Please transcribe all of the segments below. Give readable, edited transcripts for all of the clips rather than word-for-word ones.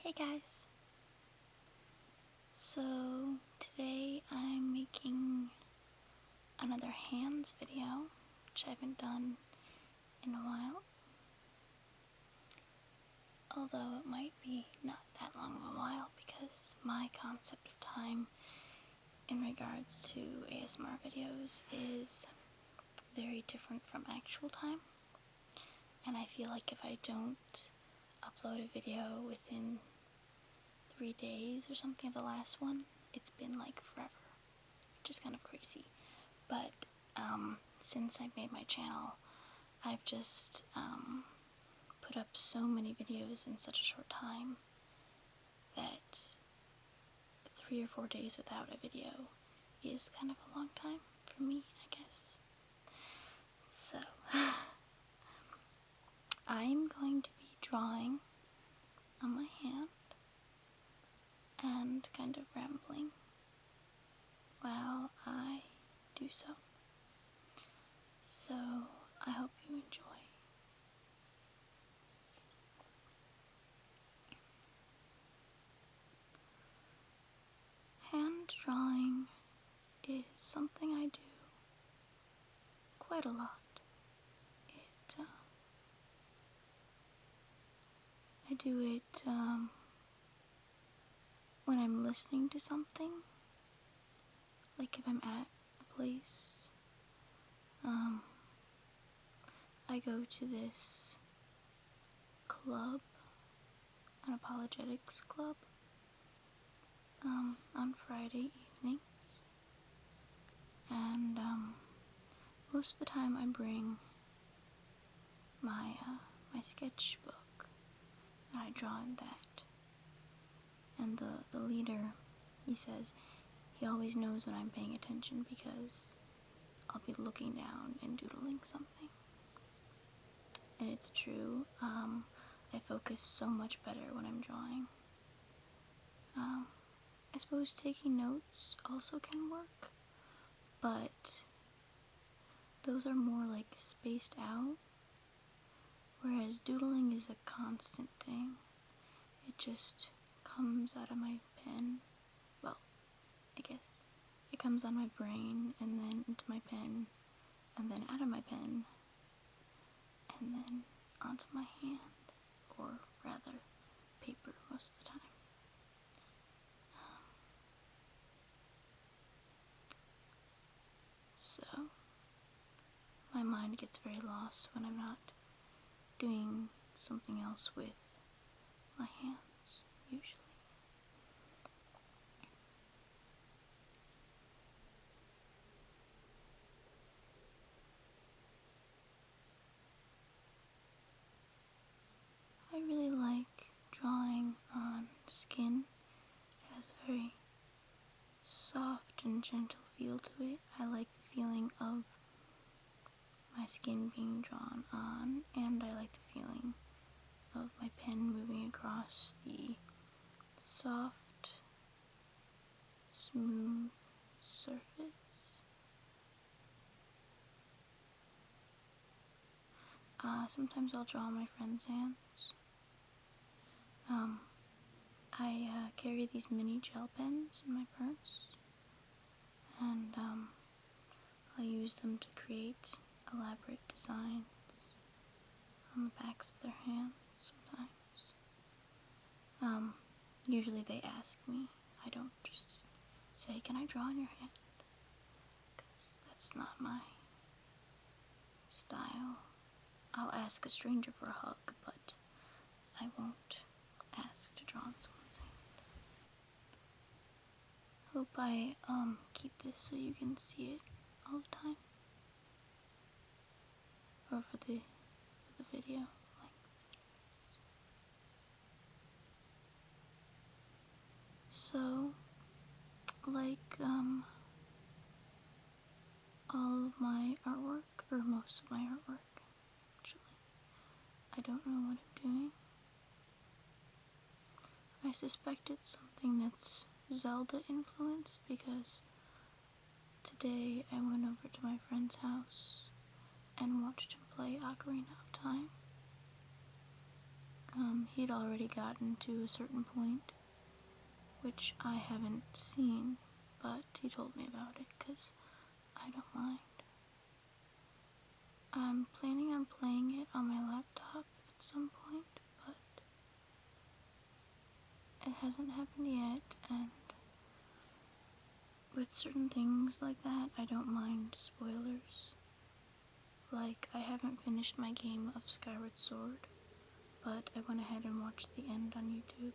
Hey guys! So today I'm making another hands video, which I haven't done in a while. Although it might be not that long of a while because my concept of time in regards to ASMR videos is very different from actual time. And I feel like if I don't upload a video within 3 days or something of the last one, it's been like forever, which is kind of crazy. But since I made my channel, I've just put up so many videos in such a short time that 3 or 4 days without a video is kind of a long time for me, I guess. So I'm going to be drawing on my hand and kind of rambling while I do so. So I hope you enjoy. Hand drawing is something I do quite a lot. I do it when I'm listening to something, like if I'm at a place. I go to this club, an apologetics club, on Friday evenings, and most of the time I bring my sketchbook and I draw in that. And the leader, he says he always knows when I'm paying attention because I'll be looking down and doodling something. And it's true, I focus so much better when I'm drawing. I suppose taking notes also can work, but those are more like spaced out, whereas doodling is a constant thing. It just comes out of my pen. Well, I guess it comes on my brain and then into my pen and then out of my pen and then onto my hand, or rather paper most of the time. So my mind gets very lost when I'm not doing something else with my hands, usually. I really like drawing on skin. It has a very soft and gentle feel to it. I like the feeling of my skin being drawn on, and I like the feeling of my pen moving across the soft, smooth surface. Sometimes I'll draw my friend's hands. I carry these mini gel pens in my purse, and I'll use them to create elaborate designs on the backs of their hands sometimes. Usually they ask me. I don't just say, "Can I draw on your hand?" Because that's not my style. I'll ask a stranger for a hug, but I won't ask to draw on someone's hand. Hope I keep this so you can see it all the time, or for the video length. So, like all of my artwork, or most of my artwork, actually, I don't know what I'm doing. I suspect it's something that's Zelda influenced because today I went over to my friend's house and watched him play Ocarina of Time. he'd already gotten to a certain point, which I haven't seen, but he told me about it because I don't mind. I'm planning on playing it on my laptop at some point, but it hasn't happened yet, and with certain things like that, I don't mind spoilers. Like, I haven't finished my game of Skyward Sword, but I went ahead and watched the end on YouTube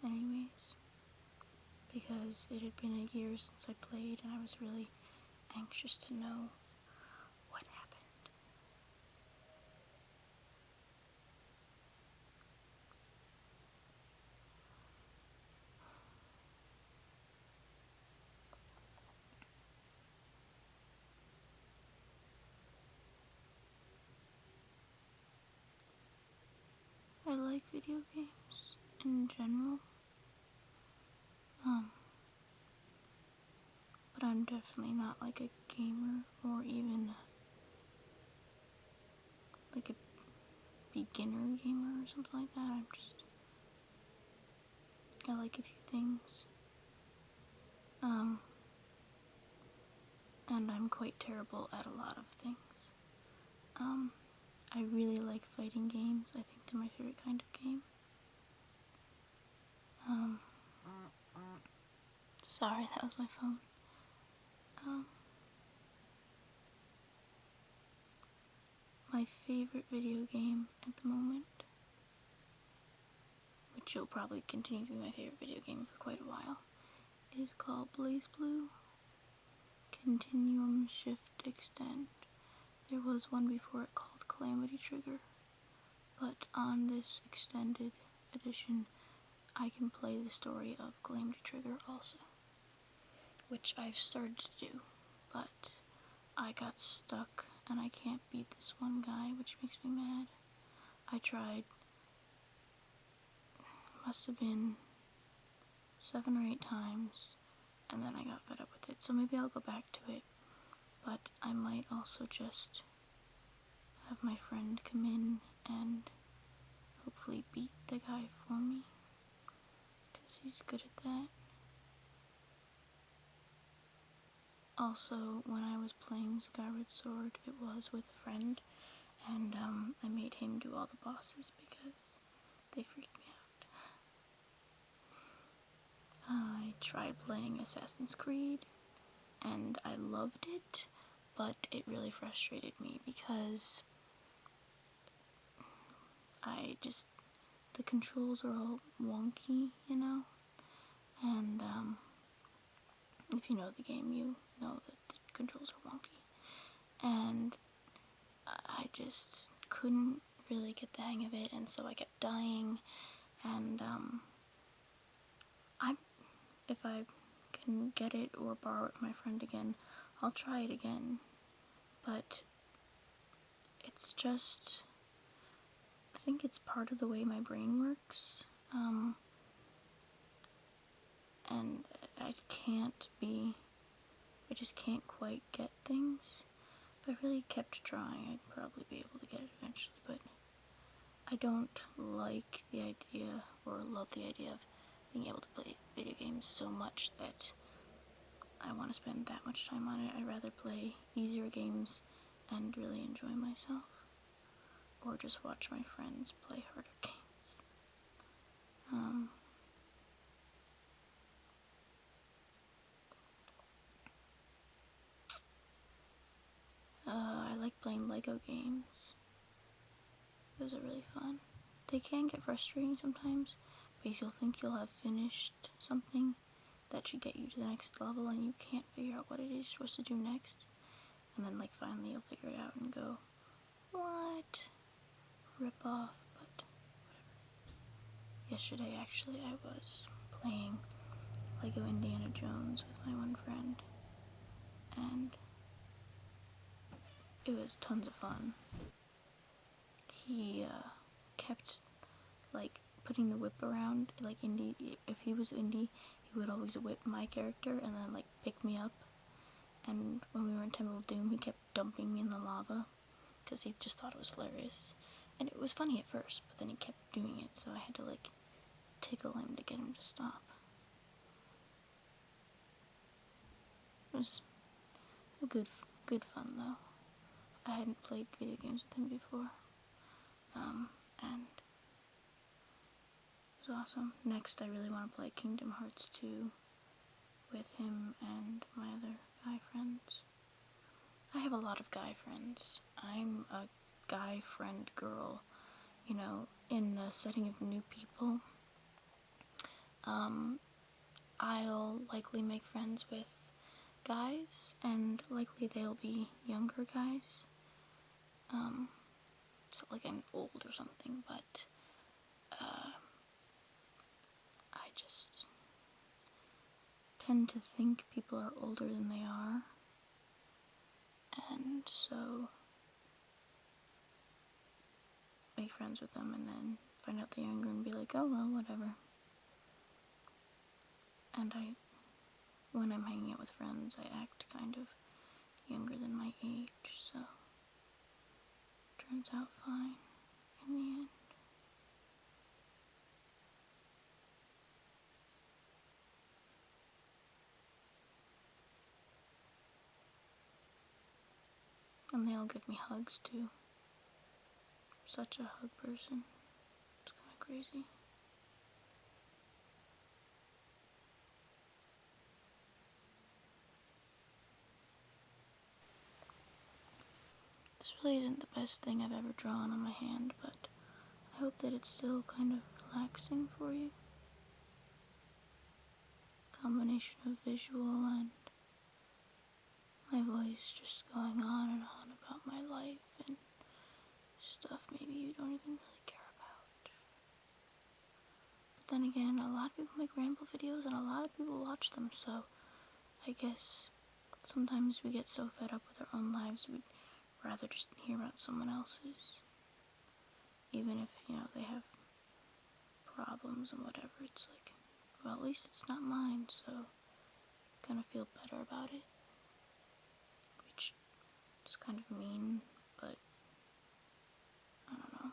anyways, because it had been a year since I played and I was really anxious to know what happened. I like video games in general, but I'm definitely not like a gamer or even like a beginner gamer or something like that. I like a few things. And I'm quite terrible at a lot of things. I really like fighting games. I think they're my favorite kind of game. Sorry, that was my phone. My favorite video game at the moment, which will probably continue to be my favorite video game for quite a while, is called BlazBlue Continuum Shift Extend. There was one before it called Calamity Trigger, but on this extended edition, I can play the story of Calamity Trigger also, which I've started to do, but I got stuck and I can't beat this one guy, which makes me mad. I tried, must have been 7 or 8 times, and then I got fed up with it, so maybe I'll go back to it, but I might also just have my friend come in and hopefully beat the guy for me, because he's good at that. Also, when I was playing Skyward Sword, it was with a friend, and I made him do all the bosses because they freaked me out. I tried playing Assassin's Creed, and I loved it, but it really frustrated me because the controls are all wonky, you know, and if you know the game, you know that the controls are wonky, and I just couldn't really get the hang of it, and so I kept dying, and if I can get it or borrow it from my friend again, I'll try it again, but it's just, I think it's part of the way my brain works, and I just can't quite get things. If I really kept trying, I'd probably be able to get it eventually, but I don't like the idea, or love the idea of being able to play video games so much that I want to spend that much time on it. I'd rather play easier games and really enjoy myself, or just watch my friends play harder games. I like playing Lego games. Those are really fun. They can get frustrating sometimes, because you'll think you'll have finished something that should get you to the next level, and you can't figure out what it is you're supposed to do next. And then, like, finally you'll figure it out and go, what? Rip off, but whatever. Yesterday, actually, I was playing Lego Indiana Jones with my one friend, and it was tons of fun. He kept, like, putting the whip around, like, Indy, if he was Indy, he would always whip my character and then, like, pick me up, and when we were in Temple of Doom, he kept dumping me in the lava, because he just thought it was hilarious, And it was funny at first, but then he kept doing it, so I had to like tickle him to get him to stop. It was a good fun though. I hadn't played video games with him before, and it was awesome. Next, I really want to play Kingdom Hearts 2 with him and my other guy friends. I have a lot of guy friends. I'm a guy friend girl, you know, in the setting of new people. I'll likely make friends with guys, and likely they'll be younger guys. So like I'm old or something, but I just tend to think people are older than they are, and so make friends with them and then find out they're younger and be like, oh well, whatever. And when I'm hanging out with friends, I act kind of younger than my age, so it turns out fine in the end. And they all give me hugs too. Such a hug person. It's kind of crazy. This really isn't the best thing I've ever drawn on my hand, but I hope that it's still kind of relaxing for you. Combination of visual and my voice just going on and on about my life and stuff maybe you don't even really care about. But then again, a lot of people make ramble videos and a lot of people watch them, so I guess sometimes we get so fed up with our own lives we'd rather just hear about someone else's. Even if, you know, they have problems and whatever, it's like, well, at least it's not mine, so I kind of feel better about it. Which is kind of mean, but I don't know.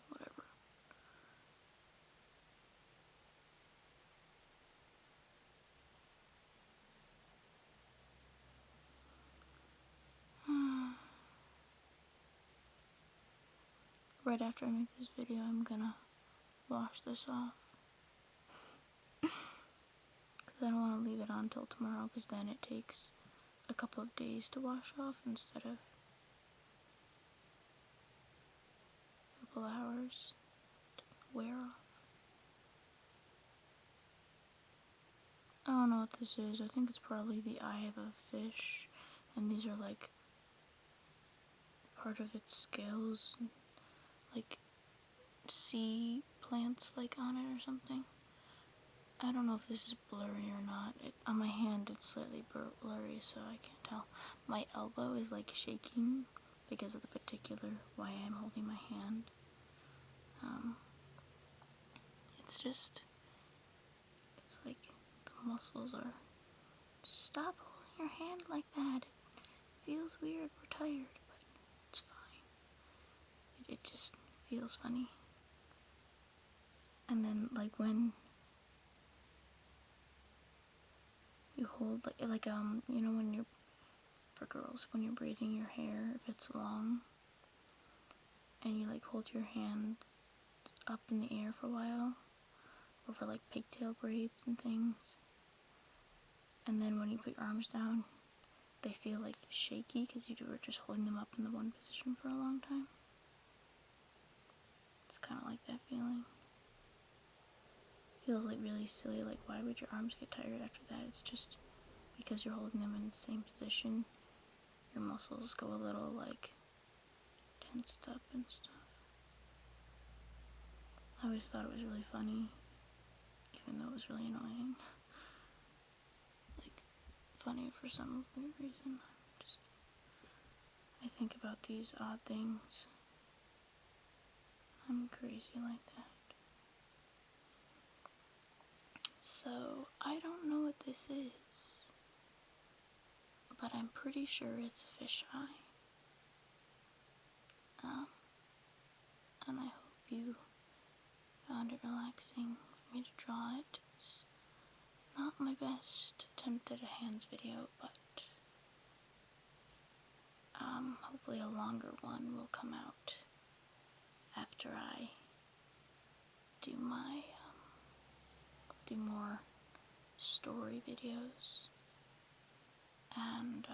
Whatever. Right after I make this video, I'm gonna wash this off. Because I don't want to leave it on till tomorrow, because then it takes a couple of days to wash off instead of a couple hours to wear off. I don't know what this is. I think it's probably the eye of a fish, and these are like part of its scales, like sea plants like on it or something. I don't know if this is blurry or not. On my hand it's slightly blurry, so I can't tell. My elbow is like shaking because of the particular way I'm holding my hand. It's like the muscles are, stop holding your hand like that. It feels weird, we're tired, but it's fine. It just feels funny. And then like when you hold like you know, when you're, for girls, when you're braiding your hair, if it's long and you like hold your hand up in the air for a while, or for like pigtail braids and things, and then when you put your arms down they feel like shaky because you were just holding them up in the one position for a long time. It's kind of like that feeling. Feels like really silly, like why would your arms get tired after that? It's just because you're holding them in the same position, your muscles go a little like tensed up and stuff. I always thought it was really funny, even though it was really annoying. Like, funny for some weird reason. I think about these odd things. I'm crazy like that. So, I don't know what this is, but I'm pretty sure it's a fish eye. relaxing for me to draw it. It's not my best attempt at a hands video, but hopefully a longer one will come out after I do do more story videos and